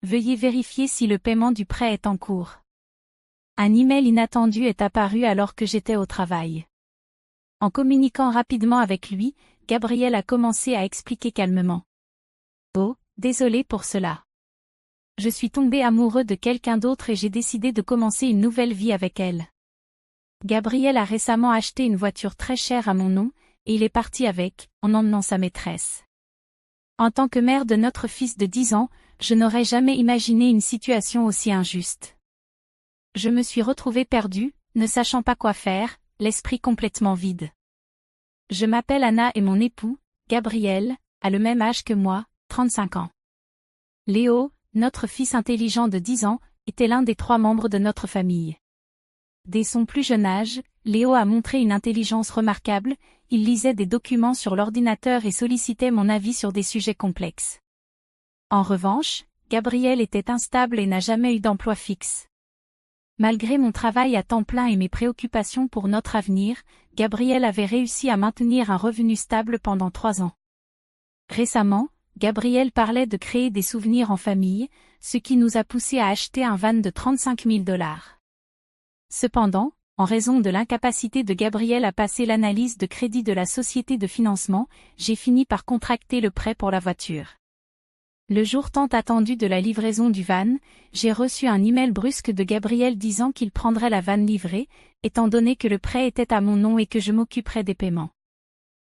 Veuillez vérifier si le paiement du prêt est en cours. Un email inattendu est apparu alors que j'étais au travail. En communiquant rapidement avec lui, Gabriel a commencé à expliquer calmement. Oh, désolé pour cela. Je suis tombé amoureux de quelqu'un d'autre et j'ai décidé de commencer une nouvelle vie avec elle. Gabriel a récemment acheté une voiture très chère à mon nom, et il est parti avec, en emmenant sa maîtresse. En tant que mère de notre fils de 10 ans, je n'aurais jamais imaginé une situation aussi injuste. Je me suis retrouvée perdue, ne sachant pas quoi faire, l'esprit complètement vide. Je m'appelle Anna et mon époux, Gabriel, a le même âge que moi, 35 ans. Léo, notre fils intelligent de 10 ans, était l'un des 3 membres de notre famille. Dès son plus jeune âge, Léo a montré une intelligence remarquable, il lisait des documents sur l'ordinateur et sollicitait mon avis sur des sujets complexes. En revanche, Gabriel était instable et n'a jamais eu d'emploi fixe. Malgré mon travail à temps plein et mes préoccupations pour notre avenir, Gabriel avait réussi à maintenir un revenu stable pendant 3 ans. Récemment, Gabriel parlait de créer des souvenirs en famille, ce qui nous a poussé à acheter un van de 35 000 $. Cependant, en raison de l'incapacité de Gabriel à passer l'analyse de crédit de la société de financement, j'ai fini par contracter le prêt pour la voiture. Le jour tant attendu de la livraison du van, j'ai reçu un email brusque de Gabriel disant qu'il prendrait la van livrée, étant donné que le prêt était à mon nom et que je m'occuperais des paiements.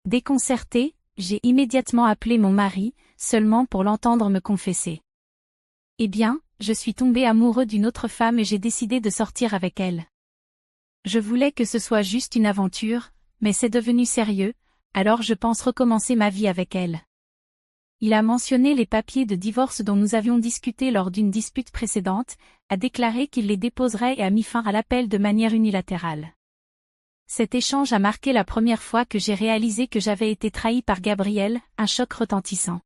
Déconcertée, j'ai immédiatement appelé mon mari, seulement pour l'entendre me confesser. Eh bien, je suis tombé amoureux d'une autre femme et j'ai décidé de sortir avec elle. Je voulais que ce soit juste une aventure, mais c'est devenu sérieux, alors je pense recommencer ma vie avec elle. Il a mentionné les papiers de divorce dont nous avions discuté lors d'une dispute précédente, a déclaré qu'il les déposerait et a mis fin à l'appel de manière unilatérale. Cet échange a marqué la première fois que j'ai réalisé que j'avais été trahi par Gabriel, un choc retentissant.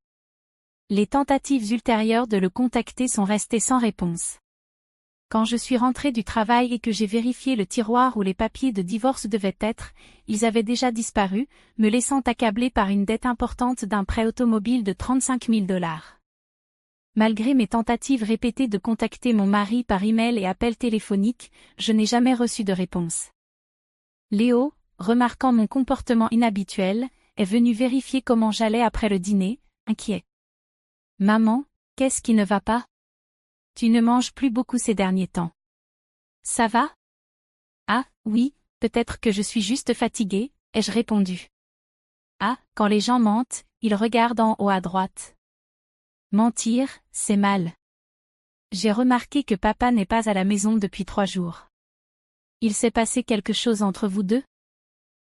Les tentatives ultérieures de le contacter sont restées sans réponse. Quand je suis rentrée du travail et que j'ai vérifié le tiroir où les papiers de divorce devaient être, ils avaient déjà disparu, me laissant accablée par une dette importante d'un prêt automobile de 35 000 $. Malgré mes tentatives répétées de contacter mon mari par email et appel téléphonique, je n'ai jamais reçu de réponse. Léo, remarquant mon comportement inhabituel, est venu vérifier comment j'allais après le dîner, inquiet. « Maman, qu'est-ce qui ne va pas ? Tu ne manges plus beaucoup ces derniers temps. Ça va ? Ah, oui, peut-être que je suis juste fatiguée, ai-je répondu. Ah, quand les gens mentent, ils regardent en haut à droite. Mentir, c'est mal. J'ai remarqué que papa n'est pas à la maison depuis 3 jours. Il s'est passé quelque chose entre vous deux ?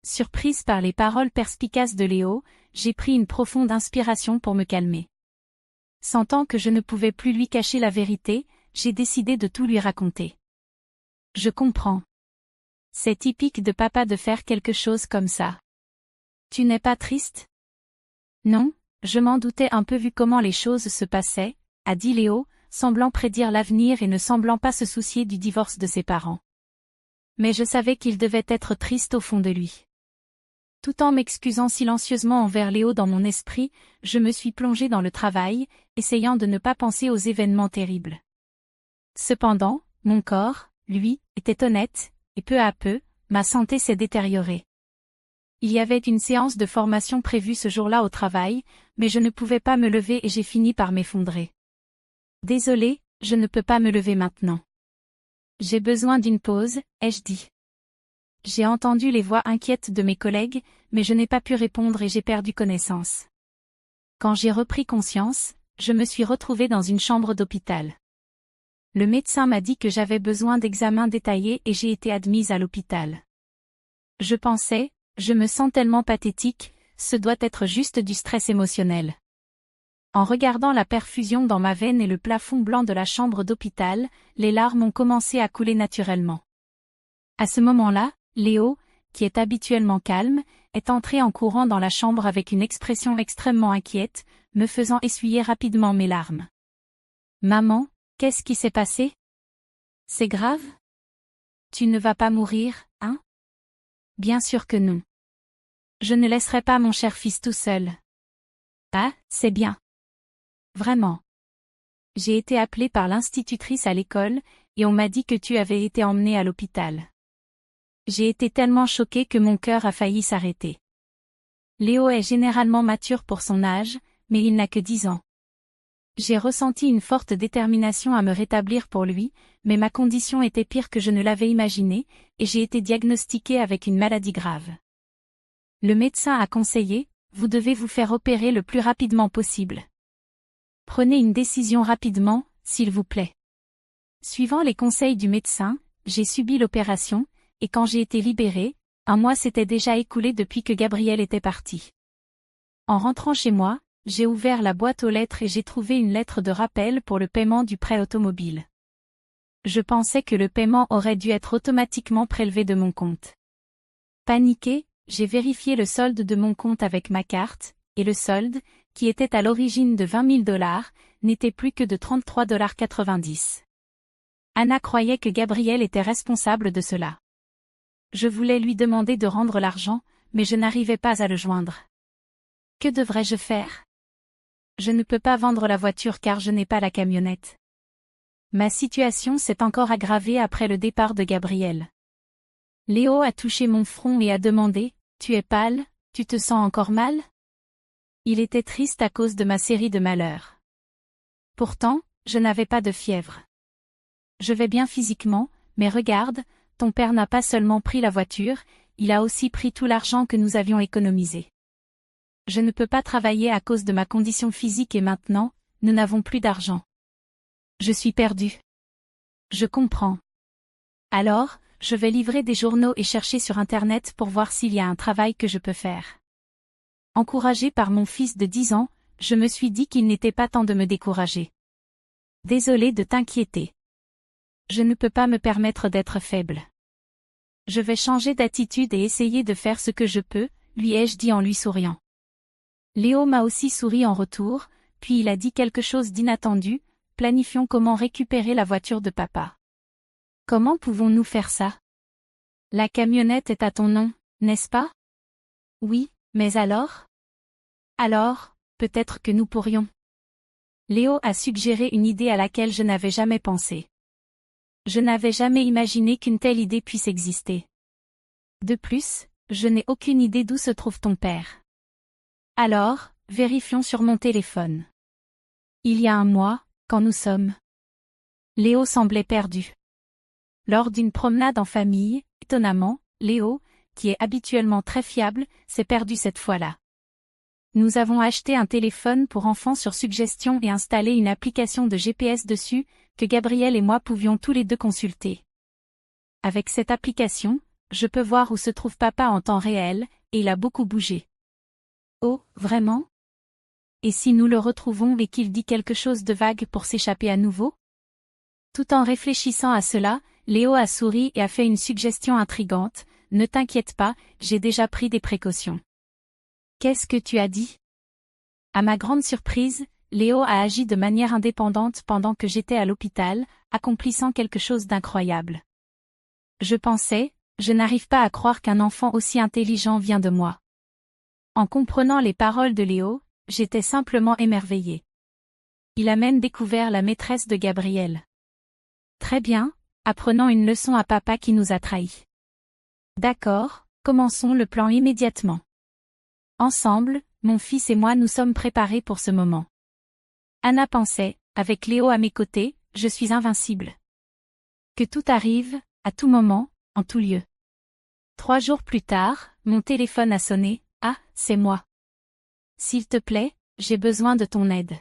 Surprise par les paroles perspicaces de Léo, j'ai pris une profonde inspiration pour me calmer. Sentant que je ne pouvais plus lui cacher la vérité, j'ai décidé de tout lui raconter. Je comprends. C'est typique de papa de faire quelque chose comme ça. Tu n'es pas triste ? Non, je m'en doutais un peu vu comment les choses se passaient, a dit Léo, semblant prédire l'avenir et ne semblant pas se soucier du divorce de ses parents. Mais je savais qu'il devait être triste au fond de lui. Tout en m'excusant silencieusement envers Léo dans mon esprit, je me suis plongée dans le travail, essayant de ne pas penser aux événements terribles. Cependant, mon corps, lui, était honnête, et peu à peu, ma santé s'est détériorée. Il y avait une séance de formation prévue ce jour-là au travail, mais je ne pouvais pas me lever et j'ai fini par m'effondrer. Désolée, je ne peux pas me lever maintenant. J'ai besoin d'une pause, ai-je dit. J'ai entendu les voix inquiètes de mes collègues, mais je n'ai pas pu répondre et j'ai perdu connaissance. Quand j'ai repris conscience, je me suis retrouvée dans une chambre d'hôpital. Le médecin m'a dit que j'avais besoin d'examens détaillés et j'ai été admise à l'hôpital. Je pensais, je me sens tellement pathétique, ce doit être juste du stress émotionnel. En regardant la perfusion dans ma veine et le plafond blanc de la chambre d'hôpital, les larmes ont commencé à couler naturellement. À ce moment-là, Léo, qui est habituellement calme, est entré en courant dans la chambre avec une expression extrêmement inquiète, me faisant essuyer rapidement mes larmes. « Maman, qu'est-ce qui s'est passé ? C'est grave ? Tu ne vas pas mourir, hein ? Bien sûr que non. Je ne laisserai pas mon cher fils tout seul. Ah, c'est bien. Vraiment. J'ai été appelée par l'institutrice à l'école, et on m'a dit que tu avais été emmenée à l'hôpital. J'ai été tellement choquée que mon cœur a failli s'arrêter. Léo est généralement mature pour son âge, mais il n'a que 10 ans. J'ai ressenti une forte détermination à me rétablir pour lui, mais ma condition était pire que je ne l'avais imaginé, et j'ai été diagnostiquée avec une maladie grave. Le médecin a conseillé, vous devez vous faire opérer le plus rapidement possible. Prenez une décision rapidement, s'il vous plaît. Suivant les conseils du médecin, j'ai subi l'opération, et quand j'ai été libérée, un mois s'était déjà écoulé depuis que Gabriel était parti. En rentrant chez moi, j'ai ouvert la boîte aux lettres et j'ai trouvé une lettre de rappel pour le paiement du prêt automobile. Je pensais que le paiement aurait dû être automatiquement prélevé de mon compte. Paniquée, j'ai vérifié le solde de mon compte avec ma carte, et le solde, qui était à l'origine de 20 000 $, n'était plus que de 33,90 $. Anna croyait que Gabriel était responsable de cela. Je voulais lui demander de rendre l'argent, mais je n'arrivais pas à le joindre. Que devrais-je faire? Je ne peux pas vendre la voiture car je n'ai pas la camionnette. Ma situation s'est encore aggravée après le départ de Gabriel. Léo a touché mon front et a demandé, « Tu es pâle, tu te sens encore mal ?» Il était triste à cause de ma série de malheurs. Pourtant, je n'avais pas de fièvre. Je vais bien physiquement, mais regarde, ton père n'a pas seulement pris la voiture, il a aussi pris tout l'argent que nous avions économisé. Je ne peux pas travailler à cause de ma condition physique et maintenant, nous n'avons plus d'argent. Je suis perdue. Je comprends. Alors, je vais livrer des journaux et chercher sur Internet pour voir s'il y a un travail que je peux faire. Encouragée par mon fils de 10 ans, je me suis dit qu'il n'était pas temps de me décourager. Désolée de t'inquiéter. Je ne peux pas me permettre d'être faible. Je vais changer d'attitude et essayer de faire ce que je peux, lui ai-je dit en lui souriant. Léo m'a aussi souri en retour, puis il a dit quelque chose d'inattendu, planifions comment récupérer la voiture de papa. Comment pouvons-nous faire ça? La camionnette est à ton nom, n'est-ce pas? Oui, mais alors? Alors, peut-être que nous pourrions. Léo a suggéré une idée à laquelle je n'avais jamais pensé. Je n'avais jamais imaginé qu'une telle idée puisse exister. De plus, je n'ai aucune idée d'où se trouve ton père. Alors, vérifions sur mon téléphone. Il y a un mois, quand nous sommes. Léo semblait perdu. Lors d'une promenade en famille, étonnamment, Léo, qui est habituellement très fiable, s'est perdu cette fois-là. Nous avons acheté un téléphone pour enfants sur suggestion et installé une application de GPS dessus, que Gabriel et moi pouvions tous les deux consulter. Avec cette application, je peux voir où se trouve papa en temps réel, et il a beaucoup bougé. Oh, vraiment? Et si nous le retrouvons et qu'il dit quelque chose de vague pour s'échapper à nouveau? Tout en réfléchissant à cela, Léo a souri et a fait une suggestion intrigante, « Ne t'inquiète pas, j'ai déjà pris des précautions. » Qu'est-ce que tu as dit? À ma grande surprise, Léo a agi de manière indépendante pendant que j'étais à l'hôpital, accomplissant quelque chose d'incroyable. Je pensais, je n'arrive pas à croire qu'un enfant aussi intelligent vient de moi. En comprenant les paroles de Léo, j'étais simplement émerveillée. Il a même découvert la maîtresse de Gabriel. Très bien, apprenons une leçon à papa qui nous a trahis. D'accord, commençons le plan immédiatement. Ensemble, mon fils et moi nous sommes préparés pour ce moment. Anna pensait, avec Léo à mes côtés, je suis invincible. Que tout arrive, à tout moment, en tout lieu. 3 jours plus tard, mon téléphone a sonné, ah, c'est moi. S'il te plaît, j'ai besoin de ton aide.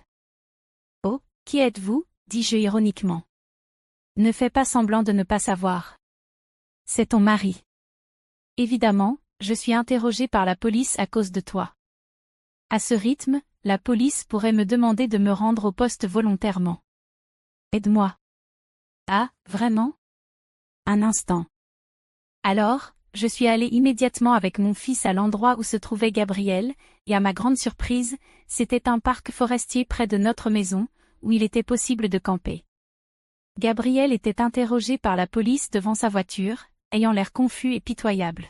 Oh, qui êtes-vous, dis-je ironiquement. Ne fais pas semblant de ne pas savoir. C'est ton mari. Évidemment, je suis interrogée par la police à cause de toi. À ce rythme, la police pourrait me demander de me rendre au poste volontairement. Aide-moi. Ah, vraiment? Un instant. Alors, je suis allée immédiatement avec mon fils à l'endroit où se trouvait Gabriel, et à ma grande surprise, c'était un parc forestier près de notre maison, où il était possible de camper. Gabriel était interrogé par la police devant sa voiture, ayant l'air confus et pitoyable.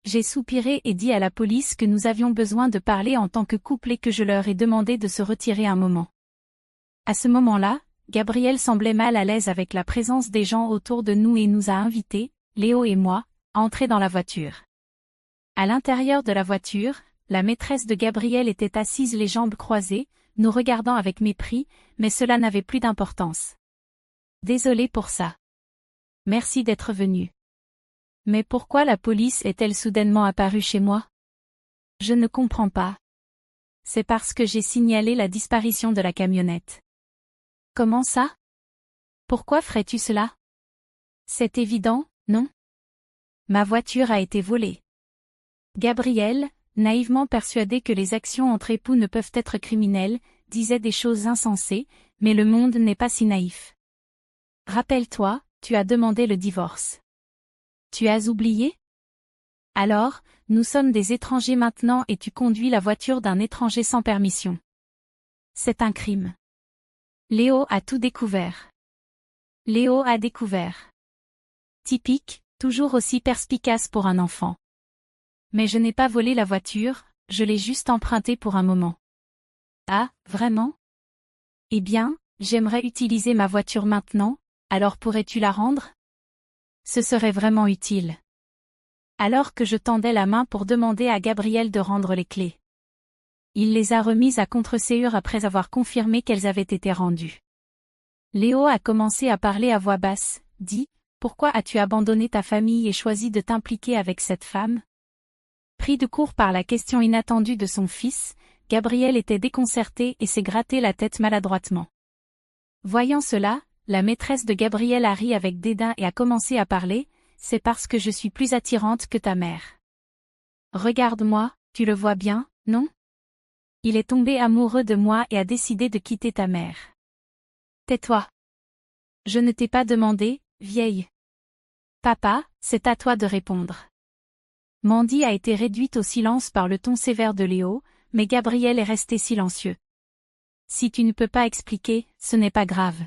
J'ai soupiré et dit à la police que nous avions besoin de parler en tant que couple et que je leur ai demandé de se retirer un moment. À ce moment-là, Gabriel semblait mal à l'aise avec la présence des gens autour de nous et nous a invités, Léo et moi, à entrer dans la voiture. À l'intérieur de la voiture, la maîtresse de Gabriel était assise les jambes croisées, nous regardant avec mépris, mais cela n'avait plus d'importance. Désolé pour ça. Merci d'être venu. Mais pourquoi la police est-elle soudainement apparue chez moi? Je ne comprends pas. C'est parce que j'ai signalé la disparition de la camionnette. Comment ça? Pourquoi ferais-tu cela? C'est évident, non? Ma voiture a été volée. Gabriel, naïvement persuadé que les actions entre époux ne peuvent être criminelles, disait des choses insensées, mais le monde n'est pas si naïf. Rappelle-toi, tu as demandé le divorce. Tu as oublié? Alors, nous sommes des étrangers maintenant et tu conduis la voiture d'un étranger sans permission. C'est un crime. Léo a tout découvert. Léo a découvert. Typique, toujours aussi perspicace pour un enfant. Mais je n'ai pas volé la voiture, je l'ai juste empruntée pour un moment. Ah, vraiment? Eh bien, j'aimerais utiliser ma voiture maintenant, alors pourrais-tu la rendre? Ce serait vraiment utile. Alors que je tendais la main pour demander à Gabriel de rendre les clés. Il les a remises à contre-séure après avoir confirmé qu'elles avaient été rendues. Léo a commencé à parler à voix basse, dit, « Pourquoi as-tu abandonné ta famille et choisi de t'impliquer avec cette femme ?» Pris de court par la question inattendue de son fils, Gabriel était déconcerté et s'est gratté la tête maladroitement. Voyant cela, la maîtresse de Gabriel a ri avec dédain et a commencé à parler, « C'est parce que je suis plus attirante que ta mère. Regarde-moi, tu le vois bien, non? Il est tombé amoureux de moi et a décidé de quitter ta mère. Tais-toi. Je ne t'ai pas demandé, vieille. Papa, c'est à toi de répondre. » Mandy a été réduite au silence par le ton sévère de Léo, mais Gabriel est resté silencieux. Si tu ne peux pas expliquer, ce n'est pas grave.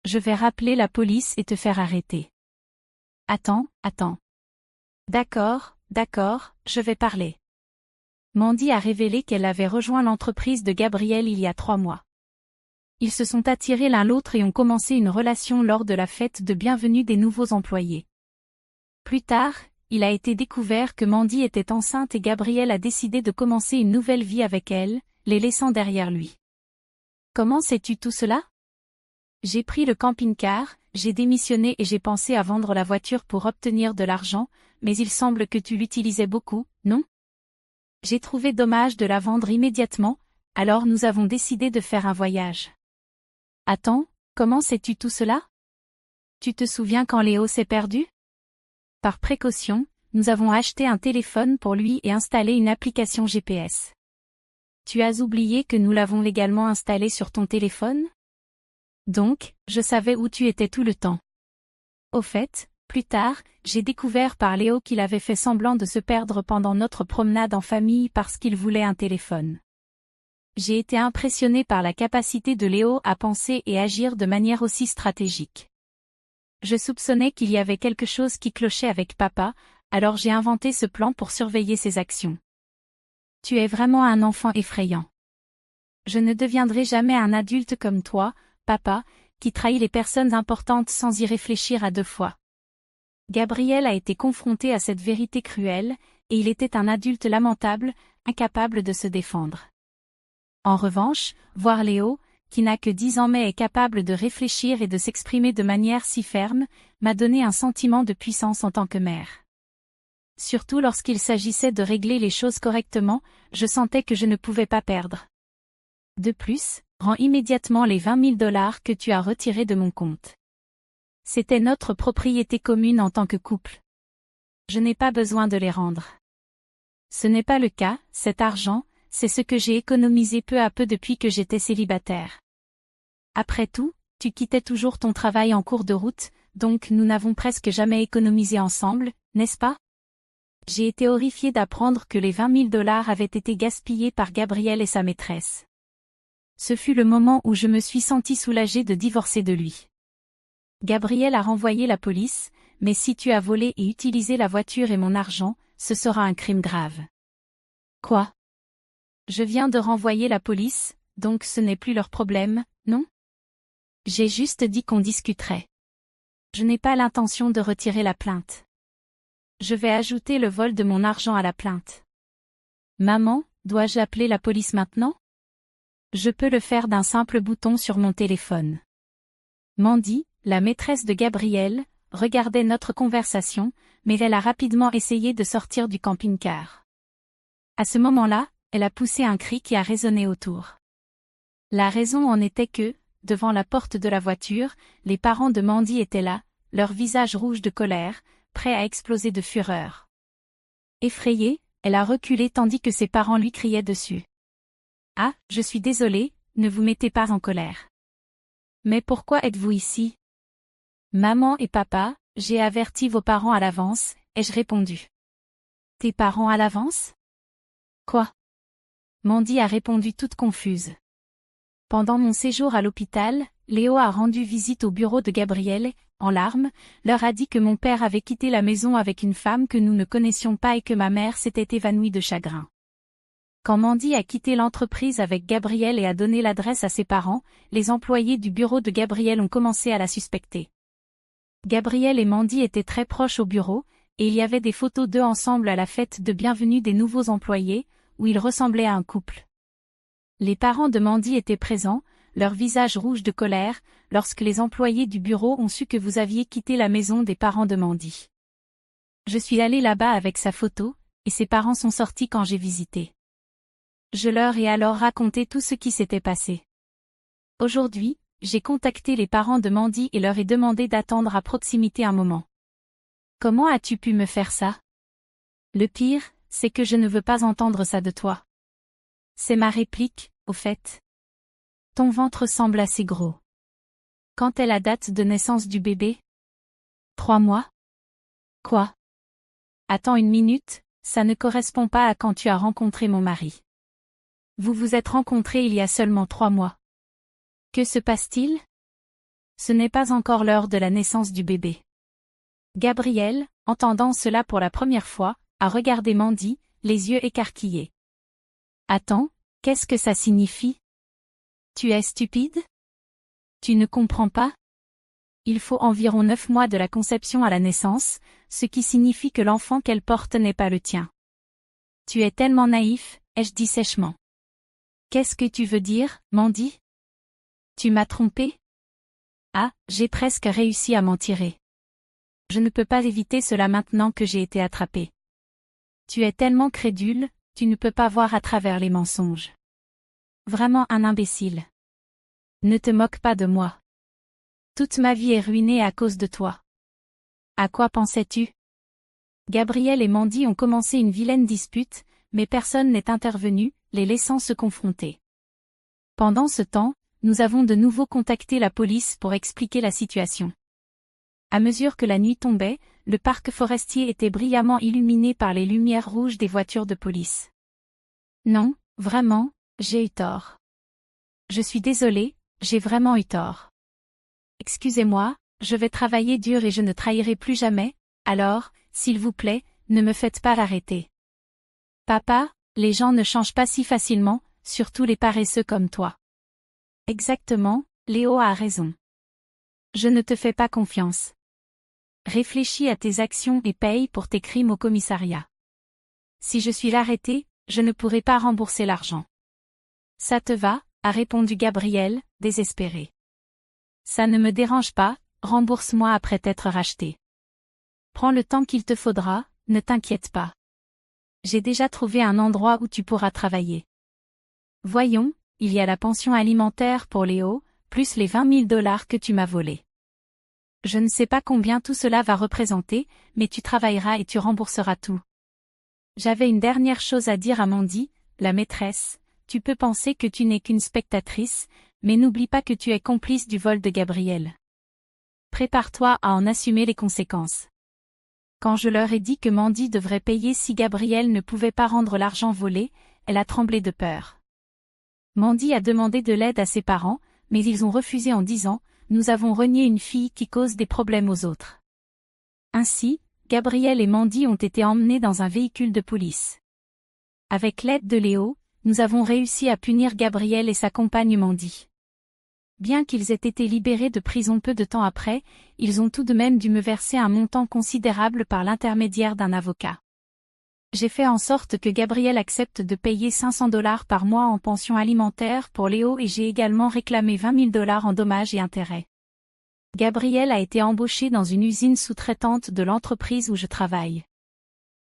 Je vais rappeler la police et te faire arrêter. Attends. D'accord, je vais parler. Mandy a révélé qu'elle avait rejoint l'entreprise de Gabriel il y a 3 mois. Ils se sont attirés l'un l'autre et ont commencé une relation lors de la fête de bienvenue des nouveaux employés. Plus tard, il a été découvert que Mandy était enceinte et Gabriel a décidé de commencer une nouvelle vie avec elle, les laissant derrière lui. Comment sais-tu tout cela? J'ai pris le camping-car, j'ai démissionné et j'ai pensé à vendre la voiture pour obtenir de l'argent, mais il semble que tu l'utilisais beaucoup, non? J'ai trouvé dommage de la vendre immédiatement, alors nous avons décidé de faire un voyage. Attends, comment sais-tu tout cela? Tu te souviens quand Léo s'est perdu? Par précaution, nous avons acheté un téléphone pour lui et installé une application GPS. Tu as oublié que nous l'avons légalement installé sur ton téléphone? Donc, je savais où tu étais tout le temps. Au fait, plus tard, j'ai découvert par Léo qu'il avait fait semblant de se perdre pendant notre promenade en famille parce qu'il voulait un téléphone. J'ai été impressionné par la capacité de Léo à penser et agir de manière aussi stratégique. Je soupçonnais qu'il y avait quelque chose qui clochait avec papa, alors j'ai inventé ce plan pour surveiller ses actions. Tu es vraiment un enfant effrayant. Je ne deviendrai jamais un adulte comme toi, papa, qui trahit les personnes importantes sans y réfléchir à 2 fois. Gabriel a été confronté à cette vérité cruelle, et il était un adulte lamentable, incapable de se défendre. En revanche, voir Léo, qui n'a que 10 ans mais est capable de réfléchir et de s'exprimer de manière si ferme, m'a donné un sentiment de puissance en tant que mère. Surtout lorsqu'il s'agissait de régler les choses correctement, je sentais que je ne pouvais pas perdre. De plus, rends immédiatement les $20 000 que tu as retirés de mon compte. C'était notre propriété commune en tant que couple. Je n'ai pas besoin de les rendre. Ce n'est pas le cas, cet argent, c'est ce que j'ai économisé peu à peu depuis que j'étais célibataire. Après tout, tu quittais toujours ton travail en cours de route, donc nous n'avons presque jamais économisé ensemble, n'est-ce pas? J'ai été horrifiée d'apprendre que les $20 000 avaient été gaspillés par Gabriel et sa maîtresse. Ce fut le moment où je me suis sentie soulagée de divorcer de lui. Gabriel a renvoyé la police, mais si tu as volé et utilisé la voiture et mon argent, ce sera un crime grave. Quoi? Je viens de renvoyer la police, donc ce n'est plus leur problème, Non? J'ai juste dit qu'on discuterait. Je n'ai pas l'intention de retirer la plainte. Je vais ajouter le vol de mon argent à la plainte. Maman, dois-je appeler la police maintenant? Je peux le faire d'un simple bouton sur mon téléphone. Mandy, la maîtresse de Gabriel, regardait notre conversation, mais elle a rapidement essayé de sortir du camping-car. À ce moment-là, elle a poussé un cri qui a résonné autour. La raison en était que, devant la porte de la voiture, les parents de Mandy étaient là, leur visage rouge de colère, prêts à exploser de fureur. Effrayée, elle a reculé tandis que ses parents lui criaient dessus. « Ah, je suis désolée, ne vous mettez pas en colère. »« Mais pourquoi êtes-vous ici ? » ?»« Maman et papa, j'ai averti vos parents à l'avance, ai-je répondu. »« Tes parents à l'avance ? Quoi ? » Mandy a répondu toute confuse. Pendant mon séjour à l'hôpital, Léo a rendu visite au bureau de Gabriel et, en larmes, leur a dit que mon père avait quitté la maison avec une femme que nous ne connaissions pas et que ma mère s'était évanouie de chagrin. Quand Mandy a quitté l'entreprise avec Gabriel et a donné l'adresse à ses parents, les employés du bureau de Gabriel ont commencé à la suspecter. Gabriel et Mandy étaient très proches au bureau, et il y avait des photos d'eux ensemble à la fête de bienvenue des nouveaux employés, où ils ressemblaient à un couple. Les parents de Mandy étaient présents, leur visage rouge de colère, lorsque les employés du bureau ont su que vous aviez quitté la maison des parents de Mandy. Je suis allée là-bas avec sa photo, et ses parents sont sortis quand j'ai visité. Je leur ai alors raconté tout ce qui s'était passé. Aujourd'hui, j'ai contacté les parents de Mandy et leur ai demandé d'attendre à proximité un moment. Comment as-tu pu me faire ça? Le pire, c'est que je ne veux pas entendre ça de toi. C'est ma réplique, au fait. Ton ventre semble assez gros. Quand est la date de naissance du bébé? 3 mois? Quoi? Attends une minute, ça ne correspond pas à quand tu as rencontré mon mari. Vous vous êtes rencontrés il y a seulement 3 mois. Que se passe-t-il? Ce n'est pas encore l'heure de la naissance du bébé. Gabriel, entendant cela pour la première fois, a regardé Mandy, les yeux écarquillés. Attends, qu'est-ce que ça signifie? Tu es stupide? Tu ne comprends pas? Il faut environ 9 mois de la conception à la naissance, ce qui signifie que l'enfant qu'elle porte n'est pas le tien. Tu es tellement naïf, ai-je dit sèchement. Qu'est-ce que tu veux dire, Mandy? Tu m'as trompé? Ah, j'ai presque réussi à m'en tirer. Je ne peux pas éviter cela maintenant que j'ai été attrapée. Tu es tellement crédule, tu ne peux pas voir à travers les mensonges. Vraiment un imbécile. Ne te moque pas de moi. Toute ma vie est ruinée à cause de toi. À quoi pensais-tu? Gabriel et Mandy ont commencé une vilaine dispute, mais personne n'est intervenu, les laissant se confronter. Pendant ce temps, nous avons de nouveau contacté la police pour expliquer la situation. À mesure que la nuit tombait, le parc forestier était brillamment illuminé par les lumières rouges des voitures de police. Non, vraiment, j'ai eu tort. Je suis désolée, j'ai vraiment eu tort. Excusez-moi, je vais travailler dur et je ne trahirai plus jamais, alors, s'il vous plaît, ne me faites pas l'arrêter. Papa, les gens ne changent pas si facilement, surtout les paresseux comme toi. Exactement, Léo a raison. Je ne te fais pas confiance. Réfléchis à tes actions et paye pour tes crimes au commissariat. Si je suis arrêté, je ne pourrai pas rembourser l'argent. Ça te va, a répondu Gabriel, désespéré. Ça ne me dérange pas, rembourse-moi après t'être racheté. Prends le temps qu'il te faudra, ne t'inquiète pas. J'ai déjà trouvé un endroit où tu pourras travailler. Voyons, il y a la pension alimentaire pour Léo, plus les 20 000 $ que tu m'as volés. Je ne sais pas combien tout cela va représenter, mais tu travailleras et tu rembourseras tout. J'avais une dernière chose à dire à Mandy, la maîtresse, tu peux penser que tu n'es qu'une spectatrice, mais n'oublie pas que tu es complice du vol de Gabriel. Prépare-toi à en assumer les conséquences. Quand je leur ai dit que Mandy devrait payer si Gabriel ne pouvait pas rendre l'argent volé, elle a tremblé de peur. Mandy a demandé de l'aide à ses parents, mais ils ont refusé en disant « Nous avons renié une fille qui cause des problèmes aux autres. » Ainsi, Gabriel et Mandy ont été emmenés dans un véhicule de police. Avec l'aide de Léo, nous avons réussi à punir Gabriel et sa compagne Mandy. Bien qu'ils aient été libérés de prison peu de temps après, ils ont tout de même dû me verser un montant considérable par l'intermédiaire d'un avocat. J'ai fait en sorte que Gabriel accepte de payer 500 $ par mois en pension alimentaire pour Léo et j'ai également réclamé 20 000 $ en dommages et intérêts. Gabriel a été embauché dans une usine sous-traitante de l'entreprise où je travaille.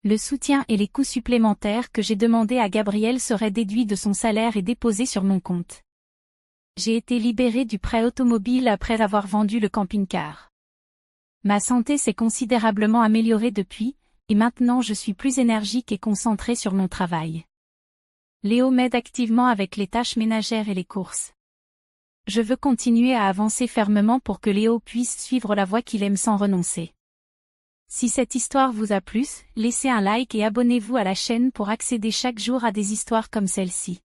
Le soutien et les coûts supplémentaires que j'ai demandés à Gabriel seraient déduits de son salaire et déposés sur mon compte. J'ai été libéré du prêt automobile après avoir vendu le camping-car. Ma santé s'est considérablement améliorée depuis, et maintenant je suis plus énergique et concentré sur mon travail. Léo m'aide activement avec les tâches ménagères et les courses. Je veux continuer à avancer fermement pour que Léo puisse suivre la voie qu'il aime sans renoncer. Si cette histoire vous a plu, laissez un like et abonnez-vous à la chaîne pour accéder chaque jour à des histoires comme celle-ci.